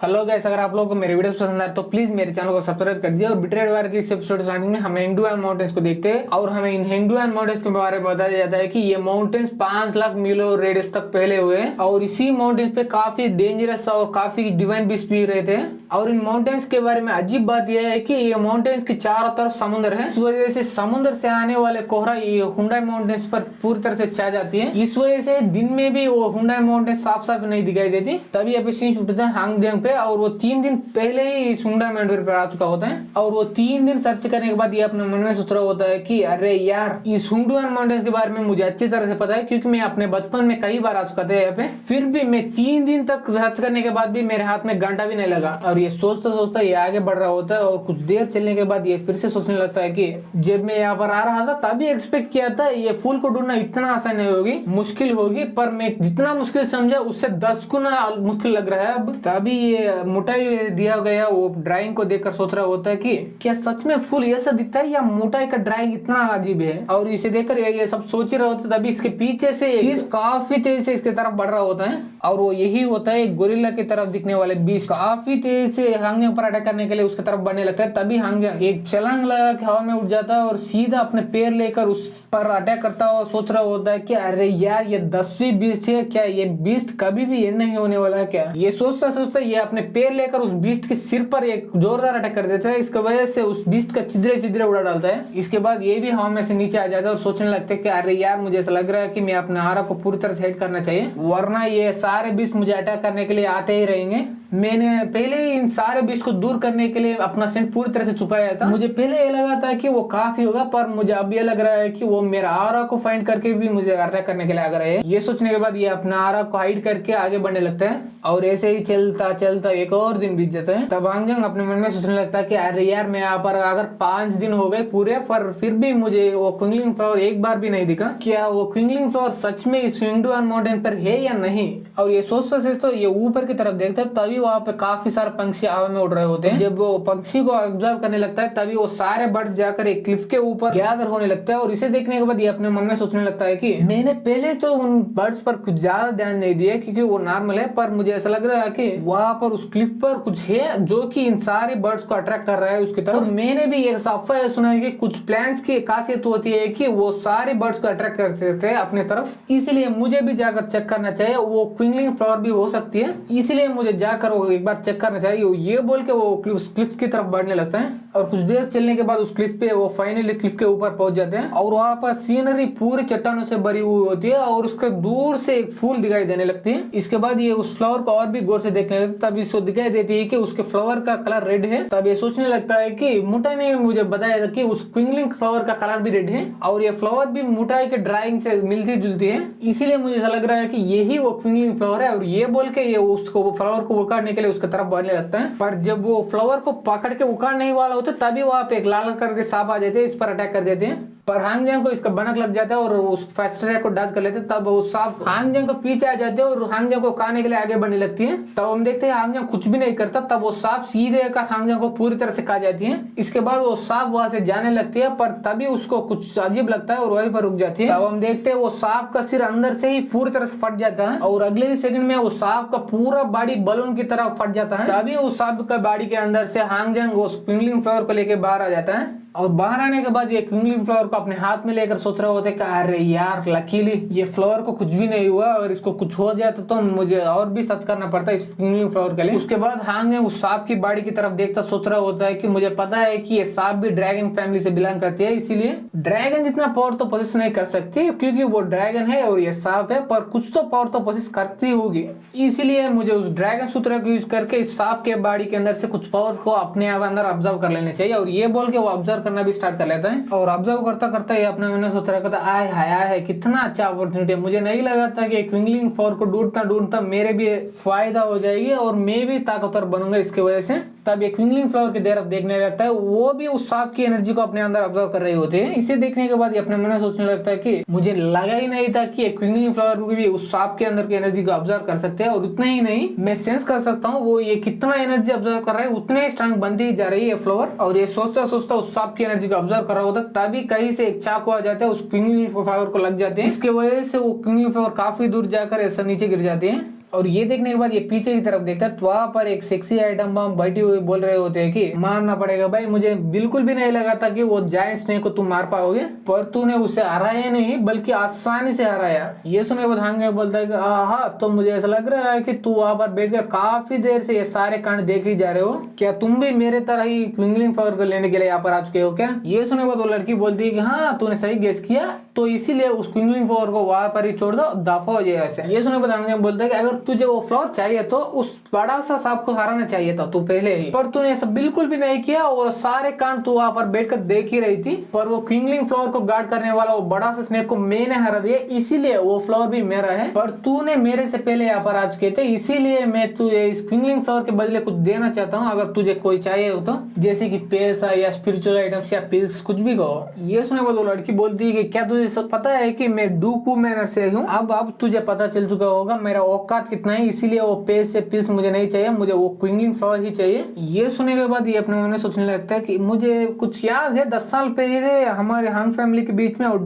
Hello guys, अगर आप लोगों को मेरे वीडियोस पसंद आए तो प्लीज मेरे चैनल को सब्सक्राइब कर दिया। और बिट्रेड वार की इस एपिसोड स्टार्टिंग में हमें हिंडुआन माउंटेन्स को देखते हैं और हमें इन हिंडुआन माउंटेन्स के बारे में बताया जाता है कि ये माउंटेन्स 5 लाख मीलो रेडियस तक फैले हुए हैं और इसी माउंटेन्स पे काफी डेंजरस और काफी डिवाइन बीस्ट भी रहते हैं। और इन माउंटेन्स के बारे में अजीब बात यह है कि ये माउंटेन्स के चारों तरफ समुद्र है। इस वजह से समुद्र से आने वाले कोहरा ये हुंडई माउंटेन्स पर पूरी तरह से छा जाती है। इस वजह से दिन में भी वो हुंडई माउंटेन्स साफ साफ नहीं दिखाई देती। तभी अभी सीन उठता है हांगजेंग पे और वो 3 दिन पहले ही हुंडई माउंटेन पर आ चुका होता है। और वो 3 दिन सर्च करने के बाद ये अपने मन में सोच रहा होता है कि अरे यार, इस हुंडुआन माउंटेन्स के बारे में मुझे अच्छी तरह से पता है क्योंकि मैं अपने बचपन में कई बार आ चुका था यहाँ पे। फिर भी मैं 3 दिन तक सर्च करने के बाद भी मेरे हाथ में घंटा भी नहीं लगा। और ये सोचता सोचता ये आगे बढ़ रहा होता है और कुछ देर चलने के बाद ये फिर से सोचने लगता है कि जब मैं यहाँ पर आ रहा था तभी एक्सपेक्ट किया था ये फूल को ढूंढना इतना आसान नहीं होगी, मुश्किल होगी, पर मैं जितना मुश्किल समझा उससे 10 गुना मुश्किल लग रहा है अब। तभी ये मोटाई दिया गया वो ड्राइंग को देखकर सोच रहा होता है कि क्या सच में फूल ऐसा दिखता है या मोटाई का ड्राइंग इतना अजीब है। और इसे देखकर ये सब सोच ही रहा होता है। तभी इसके पीछे से चीज काफी तेजी से इसके तरफ बढ़ रहा होता है और वो यही होता है गोरिल्ला की तरफ दिखने वाले बीस्ट काफी तेजी से हांगजेंग पर अटैक करने के लिए उसकी तरफ बढ़ने लगता है। तभी हांगजेंग एक छलांग लगा के हवा में उठ जाता है और सीधा अपने पैर लेकर उस पर अटैक करता है और सोच रहा होता है कि अरे यार, ये 10वीं बीस्ट है क्या, ये बीस्ट कभी भी एंड नहीं होने वाला है क्या। ये सोचता सोचता ये अपने पैर लेकर उस बीस्ट के सिर पर एक जोरदार अटैक कर देता है। इसकी वजह से उस बीस्ट का छिद्रे छिद्रे उड़ा डालता है। इसके बाद ये भी हवा में से नीचे आ जाता है और सोचने लगता है कि अरे यार, मुझे ऐसा लग रहा है कि मैं अपने आरा को पूरी तरह से हिट करना चाहिए, वरना ये सारे बीस्ट मुझे अटैक करने के लिए आते ही रहेंगे। मैंने पहले ही इन सारे बीस्ट को दूर करने के लिए अपना सेंट पूरी तरह से छुपाया था। मुझे पहले ये लगा था कि वो काफी होगा, पर मुझे अब ये लग रहा है कि वो मेरा आरा को फाइंड करके भी मुझे अटैक करने के लिए आ रहे हैं। ये सोचने के बाद ये अपना आरा को हाइड करके आगे बढ़ने लगता है और ऐसे ही चलता चलता एक और दिन बीत जाता है। तब हांगजेंग अपने मन में सोचने लगता है कि अरे यार, मैं यहाँ पर अगर 5 दिन हो गए पूरे, पर फिर भी मुझे वो क्विंगलिंग फ्लावर एक बार भी नहीं दिखा। क्या वो क्विंगलिंग फ्लावर सच में इस हिंडुआन माउंटेन पर है या नहीं। और ये सोचता सोचता ये ऊपर की तरफ देखता है। तभी वहाँ पे काफी सारे पंछी हवा में उड़ रहे होते हैं। जब वो पक्षी को ऑब्जर्व करने लगता है तभी वो सारे बर्ड्स जाकर एक क्लिफ के ऊपर गैदर होने लगता है। और इसे देखने के बाद ये अपने मन में सोचने लगता है कि मैंने पहले तो उन बर्ड्स पर कुछ ज्यादा ध्यान नहीं दिया क्योंकि वो नॉर्मल है, पर मुझे ऐसा लग रहा है कि वहां पर उस क्लिफ पर कुछ है जो कि इन सारे बर्ड्स को अट्रैक्ट कर रहा है उसकी तरफ। मैंने भी एक अफवाह सुना है कि कुछ प्लांट्स की खासियत होती है कि वो सारे बर्ड्स को अट्रैक्ट कर सकते हैं अपने तरफ, इसलिए मुझे भी जाकर चेक करना चाहिए। वो क्विंगलिंग फ्लावर भी हो सकती है, इसलिए मुझे जाकर वो एक बार चेक करना चाहिए। ये बोल के वो क्लिफ की तरफ बढ़ने लगता है और कुछ देर चलने के बाद उस क्लिफ पे वो फाइनली क्लिफ के ऊपर पहुंच जाते हैं और वहां पर सीनरी पूरी चट्टानों से भरी हुई होती है और उसके दूर से एक फूल दिखाई देने लगती है। इसके बाद ये उस फ्लावर को और भी गौर से देखने लगता है। तब इसको दिखाई देती है कि उसके फ्लावर का कलर रेड है। तब ये सोचने लगता है कि मुटाई ने मुझे बताया था कि उस क्विंगलिंग फ्लावर का कलर भी रेड है और ये फ्लावर भी मुटाई के ड्राइंग से मिलती जुलती है, इसीलिए मुझे ऐसा लग रहा है कि यही वो क्विंगलिंग फ्लावर है। और ये बोल के ये उसको फ्लावर को उखाड़ने के लिए उसकी तरफ बढ़ने लगता है। पर जब वो फ्लावर को पकड़ के उखाड़ने ही वाला होता है तभी वहां पे एक लाल कलर के सांप आ जाते हैं, इस पर अटैक कर देते हैं। पर हांगजेंग को इसका भनक लग जाता है और उस फास्ट ट्रैक को डच कर लेते हैं। तब वो सांप हांगजेंग को पीछे आ जाते हैं और हांगजेंग को खाने के लिए आगे बढ़ने लगती है। तब हम देखते हैं हांगजेंग कुछ भी नहीं करता। तब वो सांप सीधे आकर हांगजेंग को पूरी तरह से खा जाती है। इसके बाद वो सांप वहां से जाने लगती है, पर तभी उसको कुछ अजीब लगता है और वहीं पर रुक जाती है। तब हम देखते हैं वो सांप का सिर अंदर से ही पूरी तरह से फट जाता है और अगले ही सेकंड में वो सांप का पूरा बॉडी बलून की तरह फट जाता है। तभी उस सांप का बॉडी के अंदर से हांगजेंग उस क्विंगलिंग फ्लावर को लेकर बाहर आ जाता है और बाहर आने के बाद ये क्विंगलिंग फ्लावर को अपने हाथ में लेकर सोच रहा होता है कि अरे यार, लकीली ये फ्लावर को कुछ भी नहीं हुआ और इसको कुछ हो जाता तो मुझे और भी सर्च करना पड़ता इस क्विंगलिंग फ्लावर के लिए। उसके बाद हांगजेंग उस सांप की बॉडी की तरफ देखता सोच रहा होता है कि मुझे पता है कि ये सांप भी ड्रैगन फैमिली से बिलोंग करती है, इसीलिए ड्रैगन जितना पावर तो पोसेस नहीं कर सकती क्योंकि वो ड्रैगन है और ये सांप है, पर कुछ तो पावर तो पोसेस करती होगी। इसीलिए मुझे उस ड्रैगन सूत्र को यूज करके इस सांप के बॉडी के अंदर से कुछ पावर को अपने अंदर ऑब्जर्व कर लेने चाहिए। और ये बोल के वो ऑब्जर्व करना भी स्टार्ट कर लेता है और ऑब्जर्व करता करता ये अपने मन में सोच रहा था, आय हाय है कितना अच्छा अपॉर्चुनिटी है। मुझे नहीं लगा था कि क्विंगलिंग फ्लावर को ढूंढता ढूंढता मेरे भी फायदा हो जाएगी और मैं भी ताकतवर बनूंगा इसकी वजह से। तब ये क्विंगलिंग फ्लावर की तरफ देखने लगता है, वो भी उस सांप की एनर्जी को अपने अंदर ऑब्जर्व कर रहे होते हैं। इसे देखने के बाद ये अपने मन में सोचने लगता है कि मुझे लगा ही नहीं था कि क्विंगलिंग फ्लावर भी उस सांप के अंदर की एनर्जी को ऑब्जर्व कर सकते हैं। और उतना ही नहीं, मैं सेंस कर सकता हूँ वो ये कितना एनर्जी ऑब्जर्व कर रहा है, उतने ही स्ट्रांग बनती ही जा रही है फ्लावर। और ये सोचता सोचता उस सांप की एनर्जी को ऑब्जर्व कर रहा होता है तभी कहीं से एक चाकू आ जाता है, उस क्विंगलिंग फ्लावर को लग जाते हैं। इसके वजह से वो क्विंगलिंग फ्लावर काफी दूर जाकर ऐसा नीचे गिर जाते हैं और ये देखने के बाद ये पीछे की तरफ देखता है तो वहां पर एक सेक्सी आइटम बम बैठी हुई बोल रहे होते हैं कि मारना पड़ेगा भाई, मुझे बिल्कुल भी नहीं लगा था कि वो जायंट स्नेक को तुम मार पाओगे, पर तूने उसे हराया नहीं बल्कि आसानी से हराया। ये सुनने के बाद हांग बोलता है कि हाँ, तो मुझे ऐसा लग रहा है कि तू वहां पर बैठ कर काफी देर से ये सारे कांड देख ही जा रहे हो, क्या तुम भी मेरे तरह ही क्विंगलिंग फ्लावर को लेने के लिए यहाँ पर आ चुके हो क्या? ये सुनने के बाद वो लड़की बोलती है कि हाँ तूने सही गेस किया, तो इसीलिए उस क्विंगलिंग फ्लावर को वहां पर ही छोड़ दो, दफा हो जाए ऐसे। ये सुनने के बाद हांग बोलता है कि अगर तुझे वो फ्लावर चाहिए तो उस बड़ा सा सांप को हराना चाहिए था तू पहले ही, पर तूने ऐसा बिल्कुल भी नहीं किया और सारे कांड तू वहां पर बैठकर देख ही रही थी, पर वो क्विंगलिंग फ्लावर को गार्ड करने वाला वो बड़ा सा स्नेक को मैंने हरा दिया, इसीलिए वो फ्लावर भी मेरा है, पर तूने मेरे से पहले यहाँ पर आ चुके थे, इसीलिए मैं तुझे इस क्विंगलिंग फ्लावर के बदले कुछ देना चाहता हूँ, अगर तुझे कोई चाहिए हो तो, जैसे कि पैसा या स्पिरिचुअल आइटम्स या पिल्स, कुछ भी कहो। ये सुने वो लड़की बोलती है कि क्या तुझे सब पता है कि मैं डूकू मैनर से हूँ, अब तुझे पता चल चुका होगा मेरा औकात कितना है, इसीलिए वो पैसे पिल्स मुझे नहीं चाहिए, मुझे वो क्विंगलिंग फ्लावर ही चाहिए। ये सुनने के बाद ये अपने मन में सोचने लगता है कि मुझे कुछ याद है 10 साल पहले हमारे हांग फैमिली के बीच में और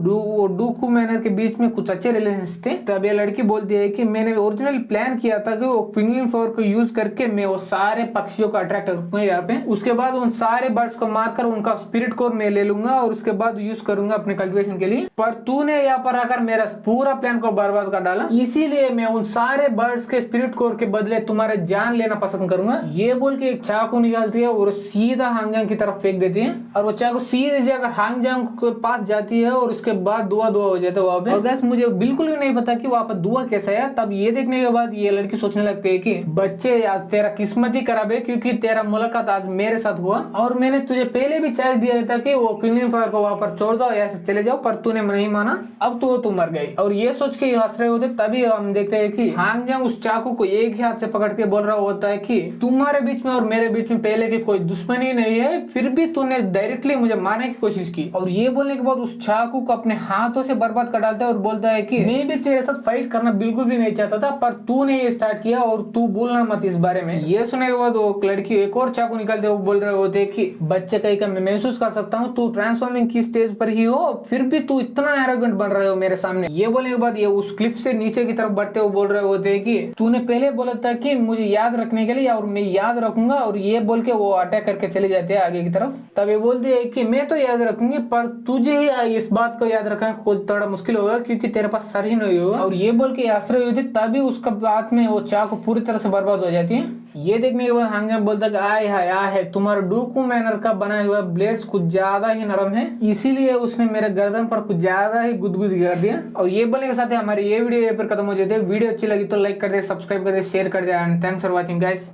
डूकू मैनर के बीच में कुछ अच्छे रिलेशन थे। तब ये लड़की बोलती है कि मैंने ओरिजिनल प्लान किया था कि वो क्विंगलिंग फ्लावर को यूज करके मैं वो सारे पक्षियों को अट्रैक्ट करूंगा यहाँ पे, उसके बाद उन सारे बर्ड्स को मारकर उनका स्पिरिट कोर मैं ले लूंगा और उसके बाद यूज करूंगा अपने कल्टिवेशन के लिए, पर तूने यहाँ पर आकर मेरा पूरा प्लान को बर्बाद कर डाला, इसीलिए मैं उन सारे बर्ड्स के स्पिरिट कोर के बदले तुम्हारे जान लेना पसंद करूंगा। ये बोल के एक चाकू निकालती है और सीधा हांगजांग की तरफ फेंक देती है, और वो चाकू सीधे जाकर हांगजांग के पास जाती है और उसके बाद दुआ हो जाता है वहां पे। और गैस मुझे बिल्कुल भी नहीं पता कि वहां पर दुआ कैसा है। तब ये देखने के बाद ये लड़की सोचने लगती है कि बच्चे आज तेरा किस्मत ही खराब है, क्योंकि तेरा मुलाकात आज मेरे साथ हुआ और मैंने तुझे पहले भी चांस दिया था कि वो क्विंगलिंग फ्लावर को वहां पर छोड़ दो, ऐसे चले जाओ, पर तूने नहीं माना, अब तो तू मर गई। और ये सोच के हंस रहे होते तभी हम देखते हैं कि हांगजांग उस चाकू को एक ही हाथ से पकड़ के बोल रहा होता है कि तुम्हारे बीच में और मेरे बीच में पहले की कोई दुश्मनी नहीं है, फिर भी तूने डायरेक्टली मुझे मारने की कोशिश की। और ये बोलने के बाद उस चाकू को अपने हाथों से बर्बाद कर डालता है और बोलता है कि मैं भी तेरे साथ फाइट करना बिल्कुल भी नहीं चाहता था, पर तूने ये स्टार्ट किया और तू बोलना मत इस बारे में। ये सुनने के बाद वो लड़की एक और चाकू निकालते हुए बोल रहे होते कि बच्चे कहीं का मैं महसूस कर सकता हूँ तू ट्रांसफॉर्मिंग की स्टेज पर ही हो, फिर भी तू इतना एरोगेंट बन रहे हो मेरे सामने। ये बोलने के बाद ये उस क्लिफ से नीचे की तरफ बढ़ते हुए बोल रहे होते हैं कि तूने पहले बोला था कि मुझे याद रखने के लिए और मैं याद रखूंगा, और ये बोल के वो अटैक करके चले जाते हैं आगे की तरफ। तब ये बोलती है कि मैं तो याद रखूंगी, पर तुझे ही इस बात को याद रखना थोड़ा मुश्किल होगा क्योंकि तेरे पास सर ही नहीं होगा। और ये बोल के आश्रय हुई थी, तभी उसका हाथ में वो चाकू पूरी तरह से बर्बाद हो जाती है। ये देखने के बाद हांगजांग बोलता है आय हाय है तुम्हारा डूकू मैनर का बनाया हुआ ब्लेड्स कुछ ज्यादा ही नरम है, इसीलिए उसने मेरे गर्दन पर कुछ ज्यादा ही गुदगुदी कर दिया। और ये बोलने के साथ ही हमारी ये वीडियो यहाँ पर खत्म हो जाती है। वीडियो अच्छी लगी तो लाइक कर दे, सब्सक्राइब कर दे, शेयर कर दे, and thanks for watching guys.